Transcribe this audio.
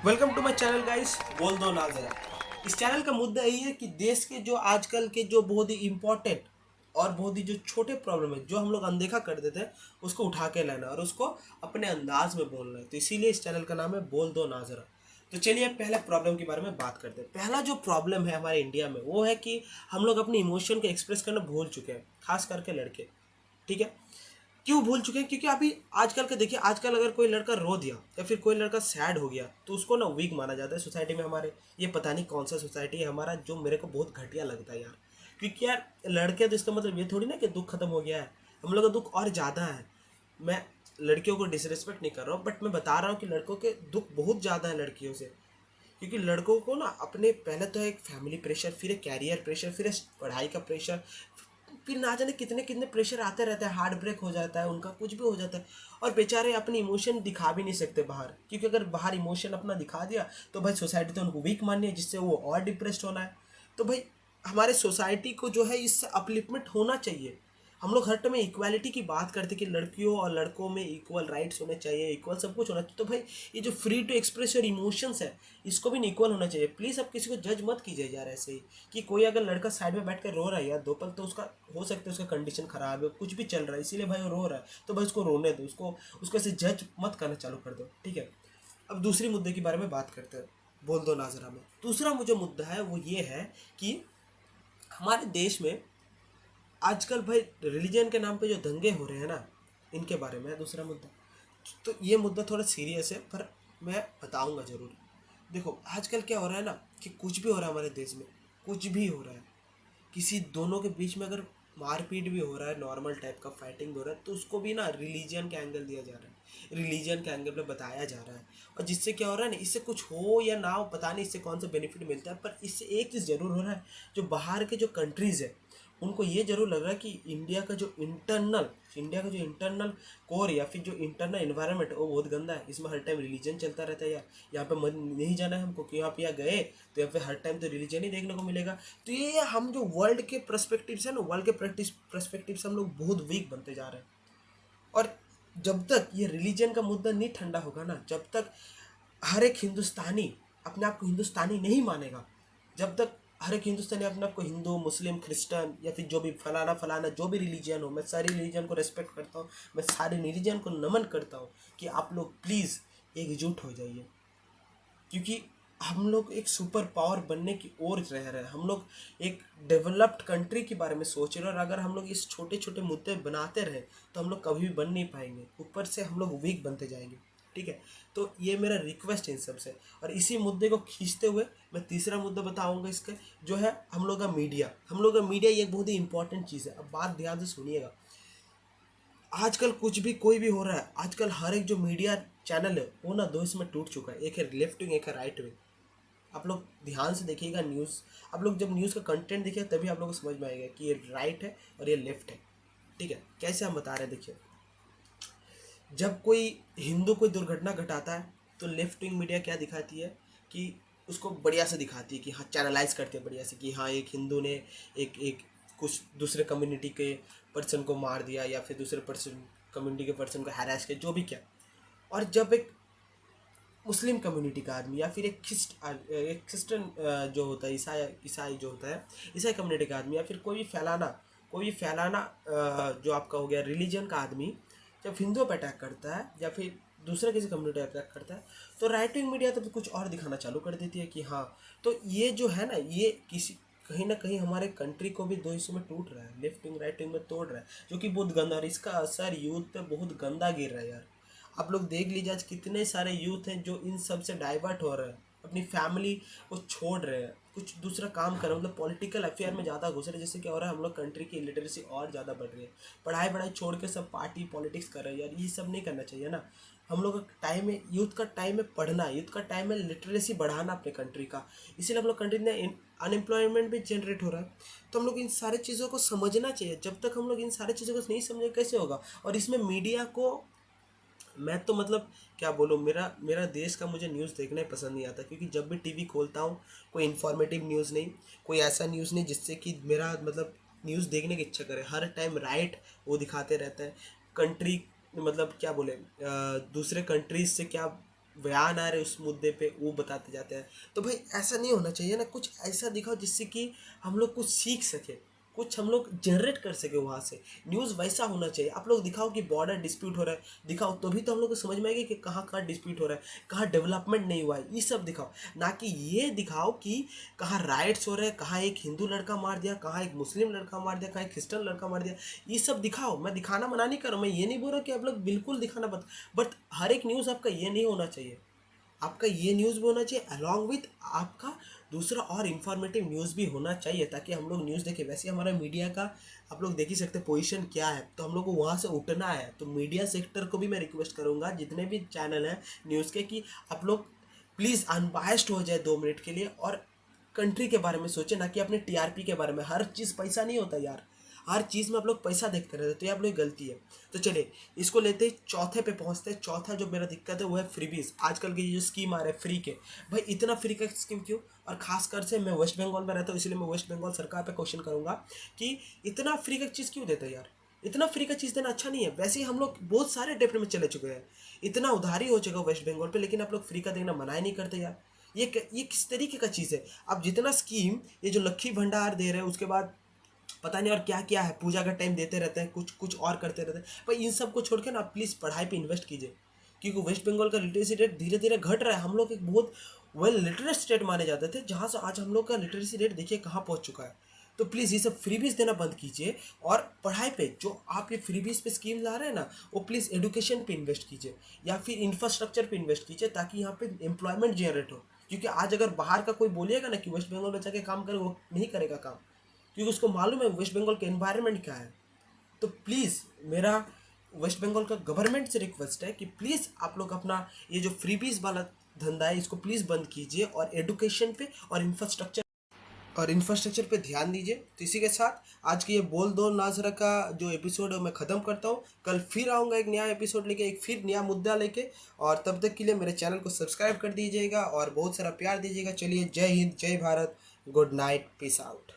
Welcome to my channel guys. बोल दो ना जरा। इस चैनल का मुद्दा यही है कि देश के जो आजकल के जो बहुत ही इम्पोर्टेंट और बहुत ही जो छोटे प्रॉब्लम है जो हम लोग अनदेखा कर देते हैं उसको उठा के लाना और उसको अपने अंदाज में बोलना है। तो इसीलिए इस चैनल का नाम है बोल दो ना जरा। तो चलिए पहले प्रॉब्लम के बारे में बात करते हैं। पहला जो प्रॉब्लम है हमारे इंडिया में वो है कि हम लोग अपने इमोशन को एक्सप्रेस करना भूल चुके हैं, खास करके लड़के। ठीक है, क्यों भूल चुके हैं? क्योंकि अभी आजकल के देखिए, आजकल अगर कोई लड़का रो दिया या फिर कोई लड़का सैड हो गया तो उसको ना वीक माना जाता है सोसाइटी में हमारे। ये पता नहीं कौन सा सोसाइटी है हमारा, जो मेरे को बहुत घटिया लगता है यार। क्योंकि यार लड़के तो इसका मतलब ये थोड़ी ना कि दुख खत्म हो गया है, हम लोग का दुख और ज़्यादा है। मैं लड़कियों को डिसरिस्पेक्ट नहीं कर रहा हूँ, बट मैं बता रहा हूँ कि लड़कों के दुख बहुत ज़्यादा है लड़कियों से। क्योंकि लड़कों को ना अपने पहले तो एक फैमिली प्रेशर, फिर एक कैरियर प्रेशर, फिर एक पढ़ाई का प्रेशर, फिर ना जाने कितने कितने प्रेशर आते रहते हैं। हार्ट ब्रेक हो जाता है उनका, कुछ भी हो जाता है। और बेचारे अपनी इमोशन दिखा भी नहीं सकते बाहर, क्योंकि अगर बाहर इमोशन अपना दिखा दिया तो भाई सोसाइटी तो उनको वीक माननी है, जिससे वो और डिप्रेस्ड होना है। तो भाई हमारे सोसाइटी को जो है इससे अपलिफ्टमेंट होना चाहिए। हम लोग हर टाइम इक्वालिटी की बात करते कि लड़कियों और लड़कों में इक्वल राइट्स होने चाहिए, इक्वल सब कुछ होना चाहिए। तो भाई ये जो free to express your emotions है इसको भी इक्वल होना चाहिए। प्लीज़ आप किसी को जज मत कीजिए यार ऐसे ही। कि कोई अगर लड़का साइड में बैठ कर रो रहा है यार 2 पल, तो उसका हो सकता है उसका कंडीशन खराब है, कुछ भी चल रहा है, इसीलिए भाई वो रो रहा है, तो भाई उसको रोने दो, उसको ऐसे जज मत करना चालू कर दो। ठीक है, अब दूसरी मुद्दे के बारे में बात करते हैं। बोल दो नाजरा में दूसरा मुझे मुद्दा है वो ये है कि हमारे देश में आजकल भाई रिलीजन के नाम पे जो दंगे हो रहे हैं ना, इनके बारे में है दूसरा मुद्दा। तो ये मुद्दा थोड़ा सीरियस है, पर मैं बताऊंगा ज़रूर। देखो आजकल क्या हो रहा है ना, कि कुछ भी हो रहा है हमारे देश में, कुछ भी हो रहा है, किसी दोनों के बीच में अगर मारपीट भी हो रहा है, नॉर्मल टाइप का फाइटिंग हो रहा है, तो उसको भी ना रिलीजन के एंगल दिया जा रहा है, रिलीजन के एंगल पे बताया जा रहा है। और जिससे क्या हो रहा है ना, इससे कुछ हो या ना हो पता नहीं इससे कौन सा बेनिफिट मिलता है, पर इससे एक चीज़ ज़रूर हो रहा है। जो बाहर के जो कंट्रीज़ है उनको ये जरूर लग रहा है कि इंडिया का जो इंटरनल कोर या फिर जो इंटरनल इन्वायरमेंट है वो बहुत गंदा है, इसमें हर टाइम रिलीजन चलता रहता है यार। यहाँ पे मन नहीं जाना है हमको कि यहाँ पे यहाँ गए तो यहाँ पे हर टाइम तो रिलीजन ही देखने को मिलेगा। तो ये हम जो वर्ल्ड के पर्सपेक्टिव है ना, वर्ल्ड के पर्सपेक्टिव से हम लोग बहुत वीक बनते जा रहे हैं। और जब तक ये रिलीजन का मुद्दा नहीं ठंडा होगा ना, जब तक हर एक हिंदुस्तानी अपने आप को हिंदुस्तानी नहीं मानेगा, जब तक हर एक हिंदुस्तानी अपने आप को हिंदू मुस्लिम क्रिश्चियन या फिर जो भी फलाना फलाना जो भी रिलीजन हो, मैं सारी रिलीजन को रेस्पेक्ट करता हूँ, मैं सारे रिलीजन को नमन करता हूँ कि आप लोग प्लीज़ एकजुट हो जाइए। क्योंकि हम लोग एक सुपर पावर बनने की ओर रह रहे हैं, हम लोग एक डेवलप्ड कंट्री के बारे में सोच रहे हैं। और अगर हम लोग इस छोटे छोटे मुद्दे बनाते रहे तो हम लोग कभी भी बन नहीं पाएंगे, ऊपर से हम लोग वीक बनते जाएंगे। ठीक है, तो ये मेरा रिक्वेस्ट है इन सबसे। और इसी मुद्दे को खींचते हुए मैं तीसरा मुद्दा बताऊंगा इसका, जो है हम लोग का मीडिया। हम लोग का मीडिया ये एक बहुत ही इंपॉर्टेंट चीज़ है। अब बात ध्यान से सुनिएगा। आजकल कुछ भी कोई भी हो रहा है, आजकल हर एक जो मीडिया चैनल है वो ना दो इसमें टूट चुका है, एक है लेफ्ट विंग, एक है राइट विंग। आप लोग ध्यान से देखिएगा न्यूज़। आप लोग जब न्यूज़ का कंटेंट देखिए तभी आप लोग को समझ में आएगा कि ये राइट है और ये लेफ्ट है। ठीक है, कैसे हम बता रहे हैं देखिए। जब कोई हिंदू कोई दुर्घटना घटाता है तो लेफ्ट विंग मीडिया क्या दिखाती है कि उसको बढ़िया से दिखाती है, कि हाँ चैनलाइज करती है बढ़िया से, कि हाँ एक हिंदू ने एक एक कुछ दूसरे कम्युनिटी के पर्सन को मार दिया या फिर दूसरे पर्सन कम्युनिटी के पर्सन को हैरेस किया, जो भी क्या। और जब एक मुस्लिम कम्युनिटी का आदमी या फिर एक क्रिश्चियन जो होता है, ईसाई ईसाई जो होता है, ईसाई कम्युनिटी का आदमी, या फिर कोई भी फैलाना जो आपका हो गया रिलीजन का आदमी, जब हिंदुओं पर अटैक करता है या फिर दूसरे किसी कम्युनिटी पर अटैक करता है, तो राइट विंग मीडिया तो कुछ और दिखाना चालू कर देती है कि हाँ। तो ये जो है ना, ये किसी कहीं ना कहीं हमारे कंट्री को भी दो हिस्सों में टूट रहा है, लेफ्ट विंग राइट विंग में तोड़ रहा है, जो कि बहुत गंदा, और इसका असर यूथ पे बहुत गंदा गिर रहा है यार। आप लोग देख लीजिए आज कितने सारे यूथ हैं जो इन सब से डाइवर्ट हो रहे हैं, अपनी फैमिली को छोड़ रहे हैं, कुछ दूसरा काम कर रहे हैं, मतलब पॉलिटिकल अफेयर में ज़्यादा घुस रहे हैं। जिससे क्या हो रहा है, हम लोग कंट्री की लिटरेसी और ज़्यादा बढ़ रही है। पढ़ाई वढ़ाई छोड़ के सब पार्टी पॉलिटिक्स कर रहे हैं यार, ये सब नहीं करना चाहिए ना। हम लोग का टाइम है, यूथ का टाइम है पढ़ना, यूथ का टाइम है लिटरेसी बढ़ाना अपने कंट्री का। इसीलिए हम लोग कंट्री में अनएम्प्लॉयमेंट भी जनरेट हो रहा है। तो हम लोग इन सारी चीज़ों को समझना चाहिए। जब तक हम लोग इन सारी चीज़ों को नहीं समझे कैसे होगा। और इसमें मीडिया को मैं तो मतलब क्या बोलूँ, मेरा मेरा देश का मुझे न्यूज़ देखना ही पसंद नहीं आता, क्योंकि जब भी टीवी खोलता हूँ कोई इन्फॉर्मेटिव न्यूज़ नहीं, कोई ऐसा न्यूज़ नहीं जिससे कि मेरा मतलब न्यूज़ देखने की इच्छा करे। हर टाइम राइट वो दिखाते रहता है। कंट्री मतलब क्या बोले, दूसरे कंट्रीज से क्या बयान आ रहे उस मुद्दे पे वो बताते जाते हैं। तो भाई ऐसा नहीं होना चाहिए ना, कुछ ऐसा दिखाओ जिससे कि हम लोग कुछ सीख सके, कुछ हम लोग जनरेट कर सके वहाँ से। न्यूज़ वैसा होना चाहिए। आप लोग दिखाओ कि बॉर्डर डिस्प्यूट हो रहा है, दिखाओ, तभी तो हम लोग को समझ में आएगा कि कहाँ कहाँ डिस्प्यूट हो रहा है, कहाँ डेवलपमेंट नहीं हुआ है, ये सब दिखाओ। ना कि ये दिखाओ कि कहाँ राइट्स हो रहे हैं, कहाँ एक हिंदू लड़का मार दिया, कहाँ एक मुस्लिम लड़का मार दिया, कहाँ एक क्रिश्चियन लड़का मार दिया। ये सब दिखाओ। मैं दिखाना मना नहीं कर रहा हूँ, मैं ये नहीं बोल रहा कि आप लोग बिल्कुल दिखाना बट हर एक न्यूज़ आपका ये नहीं होना चाहिए। आपका ये न्यूज़ भी होना चाहिए अलॉन्ग विथ आपका दूसरा और इन्फॉर्मेटिव न्यूज़ भी होना चाहिए, ताकि हम लोग न्यूज़ देखें। वैसे हमारा मीडिया का आप लोग देख ही सकते पोजीशन क्या है, तो हम लोग को वहाँ से उठना है। तो मीडिया सेक्टर को भी मैं रिक्वेस्ट करूँगा, जितने भी चैनल हैं न्यूज़ के, कि आप लोग प्लीज़ अनबायस्ड हो जाए 2 मिनट के लिए और कंट्री के बारे में सोचे, ना कि अपने टीआरपी के बारे में। हर चीज़ पैसा नहीं होता यार, हर चीज़ में आप लोग पैसा देखते रहते, तो ये आप लोग गलती है। तो चलिए इसको लेते ही चौथे पे पहुंचते हैं। चौथा जो मेरा दिक्कत है वो है फ्रीबीज। आजकल की जो स्कीम आ रहे हैं फ्री के, भाई इतना फ्री का स्कीम क्यों? और खासकर से मैं वेस्ट बंगाल में रहता हूँ, इसलिए मैं वेस्ट बंगाल सरकार पे क्वेश्चन करूंगा कि इतना फ्री का चीज़ क्यों देते हैं यार? इतना फ्री का चीज़ देना अच्छा नहीं है। वैसे ही हम लोग बहुत सारे डेप्ट में चले चुके हैं, इतना उधारी हो चुका वेस्ट बंगाल पे, लेकिन आप लोग फ्री का देना मना ही नहीं करते यार। ये किस तरीके का चीज़ है? अब जितना स्कीम ये जो लक्ष्मी भंडार दे रहे हैं, उसके बाद पता नहीं और क्या क्या है, पूजा का टाइम देते रहते हैं, कुछ कुछ और करते रहते हैं। भाई इन सब को छोड़ के ना प्लीज़ पढ़ाई पे इन्वेस्ट कीजिए, क्योंकि वेस्ट बंगाल का लिटरेसी रेट धीरे धीरे घट रहा है। हम लोग एक बहुत वेल लिटरेट स्टेट माने जाते थे, जहाँ से आज हम लोग का लिटरेसी रेट देखिए कहाँ पहुँच चुका है। तो प्लीज़ ये सब फ्रीबीज देना बंद कीजिए, और पढ़ाई पे जो आप ये फ्रीबीज पे स्कीम ला रहे हैं ना, वो प्लीज़ एडुकेशन पे इन्वेस्ट कीजिए या फिर इंफ्रास्ट्रक्चर पे इन्वेस्ट कीजिए, ताकि यहाँ पे एम्प्लॉयमेंट जनरेट हो। क्योंकि आज अगर बाहर का कोई बोलिएगा ना कि वेस्ट बंगाल में जाके काम करे, वो नहीं करेगा काम, क्योंकि उसको मालूम है वेस्ट बंगाल का एनवायरनमेंट क्या है। तो प्लीज़ मेरा वेस्ट बंगाल का गवर्नमेंट से रिक्वेस्ट है कि प्लीज़ आप लोग अपना ये जो फ्रीबीज वाला धंधा है इसको प्लीज़ बंद कीजिए, और एडुकेशन पे और इंफ्रास्ट्रक्चर पे ध्यान दीजिए। तो इसी के साथ आज की ये बोल दो नाजरा का जो एपिसोड है मैं ख़त्म करता हूँ। कल फिर आऊँगा एक नया एपिसोड लेके, एक फिर नया मुद्दा लेके, और तब तक के लिए मेरे चैनल को सब्सक्राइब कर दीजिएगा और बहुत सारा प्यार दीजिएगा। चलिए, जय हिंद, जय Bharat, good night, peace out.